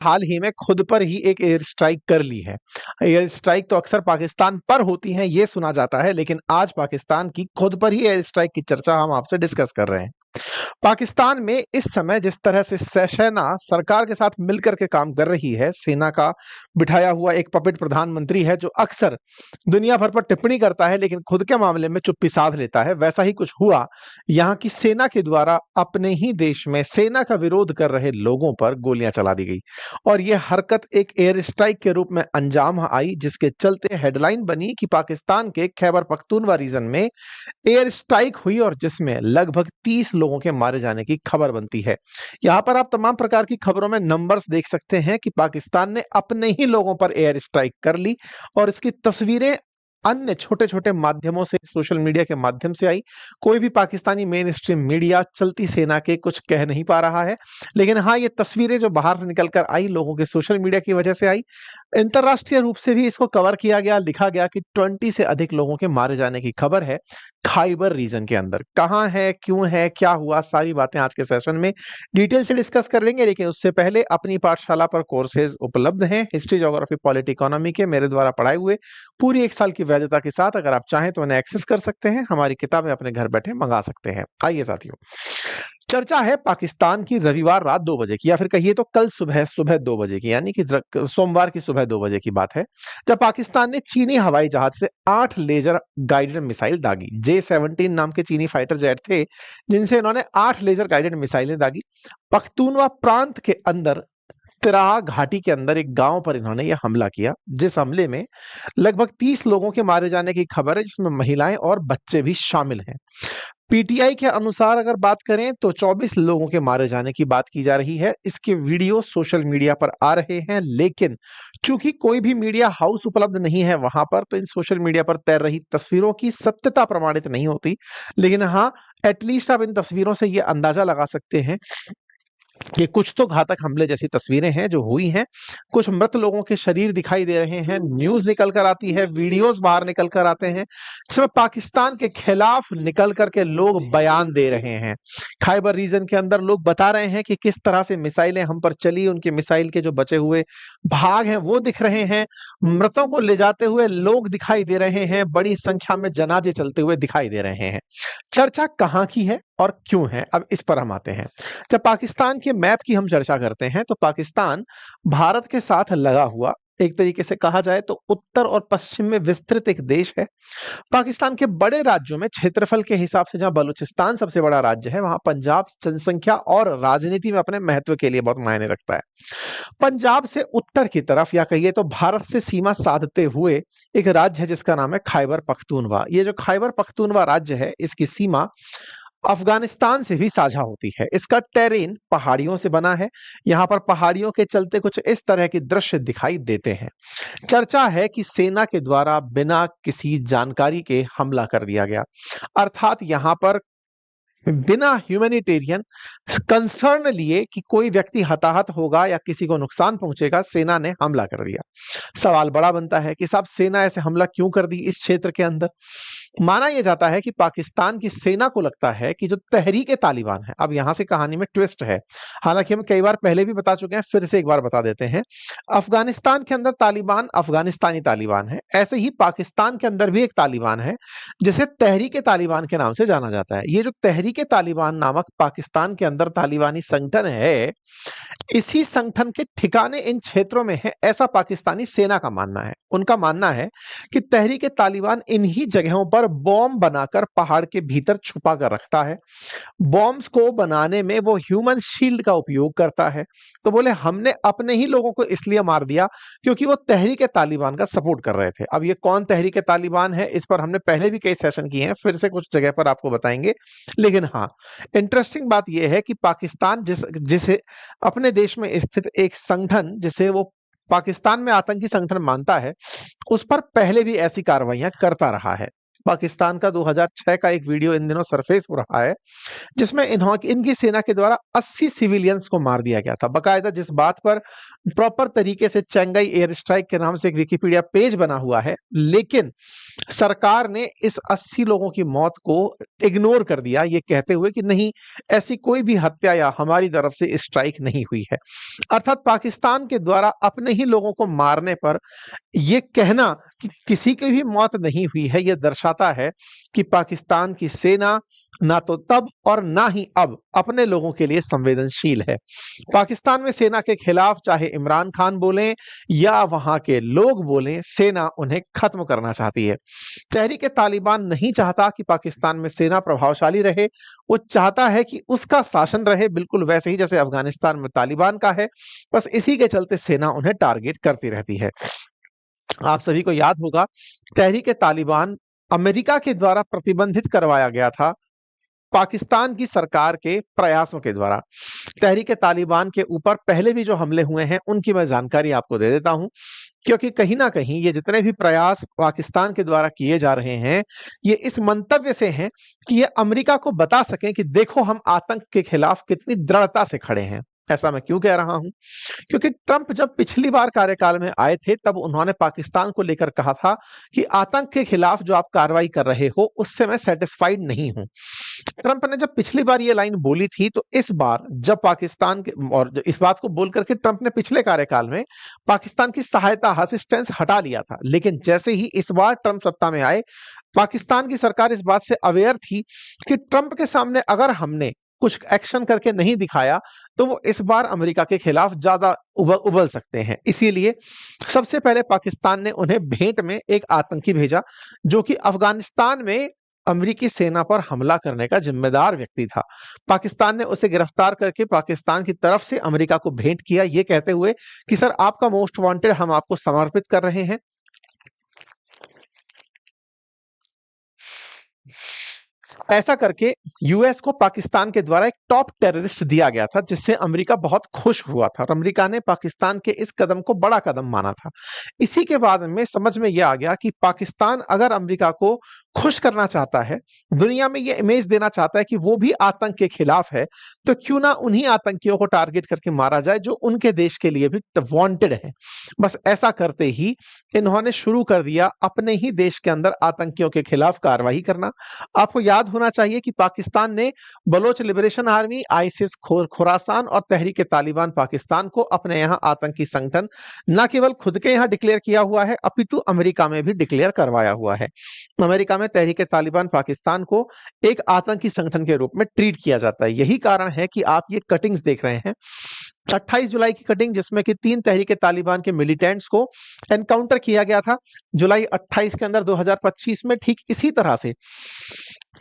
हाल ही में खुद पर ही एक एयर स्ट्राइक कर ली है। एयर स्ट्राइक तो अक्सर पाकिस्तान पर होती हैं, ये सुना जाता है, लेकिन आज पाकिस्तान की खुद पर ही एयर स्ट्राइक की चर्चा हम आपसे डिस्कस कर रहे हैं। पाकिस्तान में इस समय जिस तरह से सेना सरकार के साथ मिलकर के काम कर रही है, सेना का बिठाया हुआ एक पपेट प्रधानमंत्री है जो अक्सर दुनिया भर पर टिप्पणी करता है लेकिन खुद के मामले में चुप्पी साध लेता है, वैसा ही कुछ हुआ यहाँ की सेना के द्वारा अपने ही देश में सेना का विरोध कर रहे लोगों पर गोलियां चला दी गई और यह हरकत एक एयर स्ट्राइक के रूप में अंजाम आई, जिसके चलते हेडलाइन बनी कि पाकिस्तान के खैबर पख्तूनवा रीजन में एयर स्ट्राइक हुई और जिसमें लगभग 30 लोगों के मारे जाने की खबर बनती है। यहां पर आप तमाम प्रकार की खबरों में नंबर्स देख सकते हैं कि पाकिस्तान ने अपने ही लोगों पर एयर स्ट्राइक कर ली और इसकी तस्वीरें अन्य छोटे-छोटे माध्यमों से, सोशल मीडिया के माध्यम से आई। कोई भी पाकिस्तानी मेन स्ट्रीम मीडिया चलती सेना के कुछ कह नहीं पा रहा है, लेकिन हाँ, ये तस्वीरें जो बाहर से निकल कर आई, लोगों के सोशल मीडिया की वजह से आई। अंतर्राष्ट्रीय रूप से भी इसको कवर किया गया, लिखा गया कि 20 से अधिक लोगों के मारे जाने की खबर है खाइबर रीजन के अंदर। कहाँ है, क्यों है, क्या हुआ, सारी बातें आज के सेशन में डिटेल से डिस्कस कर लेंगे, लेकिन उससे पहले अपनी पाठशाला पर कोर्सेज उपलब्ध हैं हिस्ट्री, ज्योग्राफी, पॉलिटी, इकोनॉमी के मेरे द्वारा पढ़ाए हुए पूरी 1 साल की वैधता के साथ। अगर आप चाहें तो उन्हें एक्सेस कर सकते हैं, हमारी किताबें अपने घर बैठे मंगा सकते हैं। आइए साथियों, चर्चा है पाकिस्तान की रविवार रात 2 बजे की, या फिर कहिए तो कल सुबह सुबह 2 बजे की, यानी कि सोमवार की सुबह 2 बजे की बात है, जब पाकिस्तान ने चीनी हवाई जहाज से 8 लेजर गाइडेड मिसाइल दागी। J-17 नाम के चीनी फाइटर जेट थे जिनसे इन्होंने 8 लेजर गाइडेड मिसाइलें दागी। पख्तूनवा प्रांत के अंदर तिराहा घाटी के अंदर एक गांव पर इन्होंने यह हमला किया, जिस हमले में लगभग 30 लोगों के मारे जाने की खबर है, जिसमें महिलाएं और बच्चे भी शामिल हैं। पीटीआई के अनुसार अगर बात करें तो 24 लोगों के मारे जाने की बात की जा रही है। इसके वीडियो सोशल मीडिया पर आ रहे हैं, लेकिन चूंकि कोई भी मीडिया हाउस उपलब्ध नहीं है वहां पर, तो इन सोशल मीडिया पर तैर रही तस्वीरों की सत्यता प्रमाणित नहीं होती। लेकिन हाँ, एटलीस्ट आप इन तस्वीरों से यह अंदाजा लगा सकते हैं कि कुछ तो घातक हमले जैसी तस्वीरें हैं जो हुई हैं। कुछ मृत लोगों के शरीर दिखाई दे रहे हैं, न्यूज निकल कर आती है, वीडियोस बाहर निकल कर आते हैं, जिसमें पाकिस्तान के खिलाफ निकल कर के लोग बयान दे रहे हैं। खाइबर रीजन के अंदर लोग बता रहे हैं कि किस तरह से मिसाइलें हम पर चली, उनके मिसाइल के जो बचे हुए भाग हैं वो दिख रहे हैं, मृतों को ले जाते हुए लोग दिखाई दे रहे हैं, बड़ी संख्या में जनाजे चलते हुए दिखाई दे रहे हैं। चर्चा कहां की है और क्यों है, अब इस पर हम आते हैं। जब पाकिस्तान के मैप की हम चर्चा करते हैं तो पाकिस्तान भारत के साथ लगा हुआ, एक तरीके से कहा जाए तो उत्तर और पश्चिम में विस्तृत एक देश है। पाकिस्तान के बड़े राज्यों में क्षेत्रफल के हिसाब से जहां बलूचिस्तान सबसे बड़ा राज्य है, वहां पंजाब जनसंख्या और राजनीति में अपने महत्व के लिए बहुत मायने रखता है। पंजाब से उत्तर की तरफ, या कहिए तो भारत से सीमा साधते हुए एक राज्य है जिसका नाम है खैबर पख्तूनवा। ये जो खैबर पख्तूनवा राज्य है, इसकी सीमा अफगानिस्तान से भी साझा होती है। इसका टेरेन पहाड़ियों से बना है। यहाँ पर पहाड़ियों के चलते कुछ इस तरह के दृश्य दिखाई देते हैं। चर्चा है कि सेना के द्वारा बिना किसी जानकारी के हमला कर दिया गया, अर्थात यहाँ पर बिना ह्यूमैनिटेरियन कंसर्न लिए कि कोई व्यक्ति हताहत होगा या किसी को नुकसान पहुंचेगा, सेना ने हमला कर दिया। सवाल बड़ा बनता है कि साहब सेना ऐसे हमला क्यों कर दी इस क्षेत्र के अंदर। माना यह जाता है कि पाकिस्तान की सेना को लगता है कि जो तहरीक तालिबान है, अब यहां से कहानी में ट्विस्ट है, हालांकि हम कई बार पहले भी बता चुके हैं, फिर से एक बार बता देते हैं। अफगानिस्तान के अंदर तालिबान अफगानिस्तानी तालिबान है, ऐसे ही पाकिस्तान के अंदर भी एक तालिबान है जिसे तहरीक तालिबान के नाम से जाना जाता है। ये जो तहरीक तालिबान नामक पाकिस्तान के अंदर तालिबानी संगठन है, इसी संगठन के ठिकाने इन क्षेत्रों में है, ऐसा पाकिस्तानी सेना का मानना है। उनका मानना है कि तहरीक तालिबान इन्हीं जगहों पर बॉम्ब बनाकर पहाड़ के भीतर छुपा कर रखता है। बॉम्ब्स को बनाने में वो ह्यूमन शील्ड का उपयोग करता है। तो बोले हमने अपने ही लोगों को इसलिए मार दिया क्योंकि वो तहरीक तालिबान का सपोर्ट कर रहे थे। अब ये कौन तहरीक तालिबान है, इस पर हमने पहले भी कई सेशन किए हैं, फिर से कुछ जगह पर आपको बताएंगे। लेकिन हाँ, इंटरेस्टिंग बात यह है कि पाकिस्तान जिसे अपने देश में स्थित एक संगठन, जिसे वो पाकिस्तान में आतंकी संगठन मानता है, उस पर पहले भी ऐसी कार्रवाइयां करता रहा है। पाकिस्तान का 2006 का एक वीडियो इन दिनों सरफेस हो रहा है, जिसमें इनकी सेना के द्वारा 80 सिविलियंस को मार दिया गया था। बकायदा जिस बात पर प्रॉपर तरीके से चेंगाई एयर स्ट्राइक के नाम से एक विकिपीडिया पेज बना हुआ है, लेकिन सरकार ने इस 80 लोगों की मौत को इग्नोर कर दिया, ये कहते हुए कि नहीं, ऐसी कोई भी हत्या या हमारी तरफ से स्ट्राइक नहीं हुई है। अर्थात पाकिस्तान के द्वारा अपने ही लोगों को मारने पर ये कहना कि किसी की भी मौत नहीं हुई है, यह दर्शाता है कि पाकिस्तान की सेना ना तो तब और ना ही अब अपने लोगों के लिए संवेदनशील है। पाकिस्तान में सेना के खिलाफ चाहे इमरान खान बोलें या वहां के लोग बोलें, सेना उन्हें खत्म करना चाहती है। तहरीक तालिबान नहीं चाहता कि पाकिस्तान में सेना प्रभावशाली रहे, वो चाहता है कि उसका शासन रहे, बिल्कुल वैसे ही जैसे अफगानिस्तान में तालिबान का है। बस इसी के चलते सेना उन्हें टारगेट करती रहती है। आप सभी को याद होगा, तहरीक तालिबान अमेरिका के द्वारा प्रतिबंधित करवाया गया था पाकिस्तान की सरकार के प्रयासों के द्वारा। तहरीक तालिबान के ऊपर पहले भी जो हमले हुए हैं उनकी मैं जानकारी आपको दे देता हूं, क्योंकि कहीं ना कहीं ये जितने भी प्रयास पाकिस्तान के द्वारा किए जा रहे हैं, ये इस मंतव्य से हैं कि ये अमेरिका को बता सकें कि देखो हम आतंक के खिलाफ कितनी दृढ़ता से खड़े हैं। ऐसा मैं क्यों कह रहा हूं? क्योंकि ट्रंप जब पिछली बार कार्यकाल में आए थे, तब उन्होंने पाकिस्तान को लेकर कहा था कि आतंक के खिलाफ जो आप कार्रवाई कर रहे हो उससे मैं सेटिस्फाइड नहीं हूं। ट्रंप ने जब पिछली बार ये लाइन बोली थी, तो इस बार जब पाकिस्तान के और इस बात को बोल करके ट्रंप ने पिछले कार्यकाल में पाकिस्तान की सहायता असिस्टेंस हटा लिया था, लेकिन जैसे ही इस बार ट्रंप सत्ता में आए, पाकिस्तान की सरकार इस बात से अवेयर थी कि ट्रंप के सामने अगर हमने कुछ एक्शन करके नहीं दिखाया तो वो इस बार अमेरिका के खिलाफ ज्यादा उबल सकते हैं। इसीलिए सबसे पहले पाकिस्तान ने उन्हें भेंट में एक आतंकी भेजा, जो कि अफगानिस्तान में अमेरिकी सेना पर हमला करने का जिम्मेदार व्यक्ति था। पाकिस्तान ने उसे गिरफ्तार करके पाकिस्तान की तरफ से अमेरिका को भेंट किया, ये कहते हुए कि सर आपका मोस्ट वांटेड हम आपको समर्पित कर रहे हैं। ऐसा करके यूएस को पाकिस्तान के द्वारा एक टॉप टेररिस्ट दिया गया था, जिससे अमेरिका बहुत खुश हुआ था और अमेरिका ने पाकिस्तान के इस कदम को बड़ा कदम माना था। इसी के बाद में समझ में यह आ गया कि पाकिस्तान अगर अमेरिका को खुश करना चाहता है, दुनिया में यह इमेज देना चाहता है कि वो भी आतंक के खिलाफ है, तो क्यों ना उन्हीं आतंकियों को टारगेट करके मारा जाए जो उनके देश के लिए भी वांटेड है। बस ऐसा करते ही इन्होंने शुरू कर दिया अपने ही देश के अंदर आतंकियों के खिलाफ कार्रवाई करना। आपको याद होना चाहिए कि पाकिस्तान ने Baloch liberation army, ISIS Khurasan और तहरीक तालिबान पाकिस्तान को अपने यहां आतंकी संगठन न केवल खुद के यहां डिक्लेयर किया हुआ है, अपितु अमेरिका में भी डिक्लेयर करवाया हुआ है। अमेरिका में तहरीक तालिबान पाकिस्तान को एक आतंकी संगठन के रूप में ट्रीट किया जाता है। यही कारण है कि आप ये कटिंग्स देख रहे हैं। 28 जुलाई की कटिंग, जिसमें कि 3 तहरीक तालिबान के मिलिटेंट्स को एनकाउंटर किया गया था जुलाई 28 के अंदर 2025 में। ठीक इसी तरह से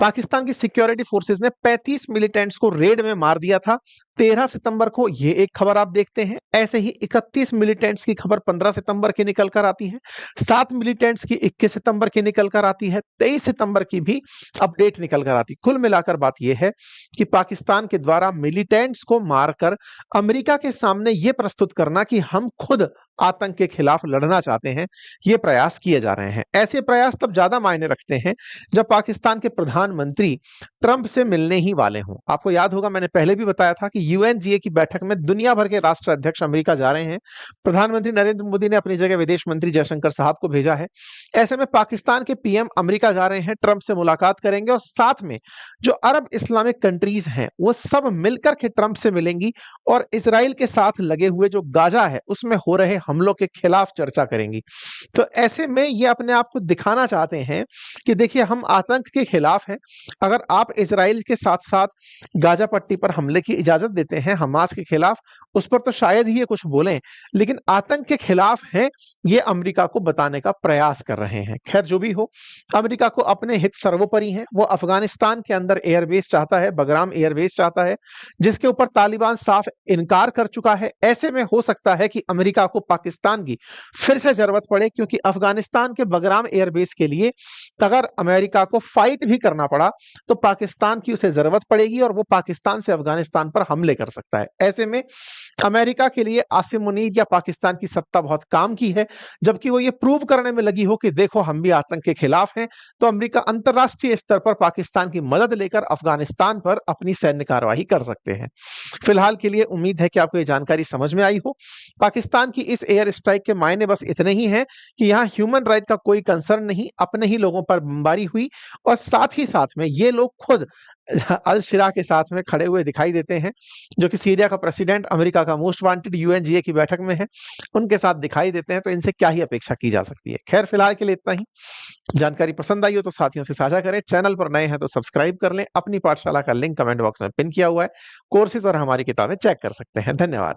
पाकिस्तान की सिक्योरिटी फोर्सेस ने 35 मिलिटेंट्स को रेड में मार दिया था 13 सितंबर को। ये एक खबर आप देखते हैं। ऐसे ही 31 मिलिटेंट्स की खबर 15 सितंबर की निकल कर आती है, 7 मिलिटेंट्स की 21 सितंबर की निकल कर आती है, 23 सितंबर की भी अपडेट निकल कर आती है। कुल मिलाकर बात यह है कि पाकिस्तान के द्वारा मिलिटेंट्स को मारकर अमेरिका के सामने यह प्रस्तुत करना कि हम खुद आतंक के खिलाफ लड़ना चाहते हैं, ये प्रयास किए जा रहे हैं। ऐसे प्रयास तब ज्यादा मायने रखते हैं जब पाकिस्तान के प्रधानमंत्री ट्रंप से मिलने ही वाले हों। आपको याद होगा, मैंने पहले भी बताया था कि यूएनजीए की बैठक में दुनिया भर के राष्ट्र अध्यक्ष अमेरिका जा रहे हैं। प्रधानमंत्री नरेंद्र मोदी ने अपनी जगह विदेश मंत्री जयशंकर साहब को भेजा है। ऐसे में पाकिस्तान के पीएम अमेरिका जा रहे हैं, ट्रंप से मुलाकात करेंगे और साथ में जो अरब इस्लामिक कंट्रीज हैं वो सब मिलकर के ट्रंप से मिलेंगी और इसराइल के साथ लगे हुए जो गाजा है उसमें हो रहे हमलों के खिलाफ चर्चा करेंगी। तो ऐसे में ये अपने आप को दिखाना चाहते हैं कि देखिए हम आतंक के खिलाफ हैं। अगर आप इसराइल के साथ साथ गाजा पट्टी पर हमले की इजाजत देते हैं हमास के खिलाफ, उस पर तो शायद ही ये कुछ बोलें, लेकिन आतंक के खिलाफ हैं ये अमेरिका को बताने का प्रयास कर रहे हैं। खैर जो भी हो, अमेरिका को अपने हित सर्वोपरि हैं। वो अफगानिस्तान के अंदर एयरबेस चाहता है, बगराम एयरबेस चाहता है, जिसके ऊपर तालिबान साफ इनकार कर चुका है। ऐसे में हो सकता है कि अमेरिका को पाकिस्तान की फिर से जरूरत पड़े, क्योंकि अफगानिस्तान के बगराम एयरबेस के लिए अगर अमेरिका को फाइट भी करना पड़ा तो पाकिस्तान की उसे जरूरत पड़ेगी और वो पाकिस्तान से अफगानिस्तान पर हमले कर सकता है। ऐसे में अमेरिका के लिए आसिम मुनीर या पाकिस्तान की सत्ता बहुत काम की है, जबकि वो ये प्रूव करने में लगी हो कि देखो हम भी आतंक के खिलाफ हैं, तो अमेरिका अंतरराष्ट्रीय स्तर पर पाकिस्तान की मदद लेकर अफगानिस्तान पर अपनी सैन्य कार्रवाई कर सकते हैं। फिलहाल के लिए उम्मीद है कि आपको ये जानकारी समझ में आई हो। पाकिस्तान की इस एयर स्ट्राइक के मायने बस इतने ही हैं कि यहाँ ह्यूमन राइट का कोई कंसर्न नहीं, अपने ही लोगों पर बमबारी हुई और साथ ही साथ में ये लोग खुद अल शिरा के साथ में खड़े हुए दिखाई देते हैं, जो कि सीरिया का प्रेसिडेंट, अमेरिका का मोस्ट वांटेड, यूएनजीए की बैठक में है, उनके साथ दिखाई देते हैं। तो इनसे क्या ही अपेक्षा की जा सकती है। खैर फिलहाल के लिए इतना ही। जानकारी पसंद आई हो तो साथियों से साझा करें, चैनल पर नए हैं तो सब्सक्राइब कर लें। अपनी पाठशाला का लिंक कमेंट बॉक्स में पिन किया हुआ है, कोर्सेज और हमारी किताबें चेक कर सकते हैं। धन्यवाद।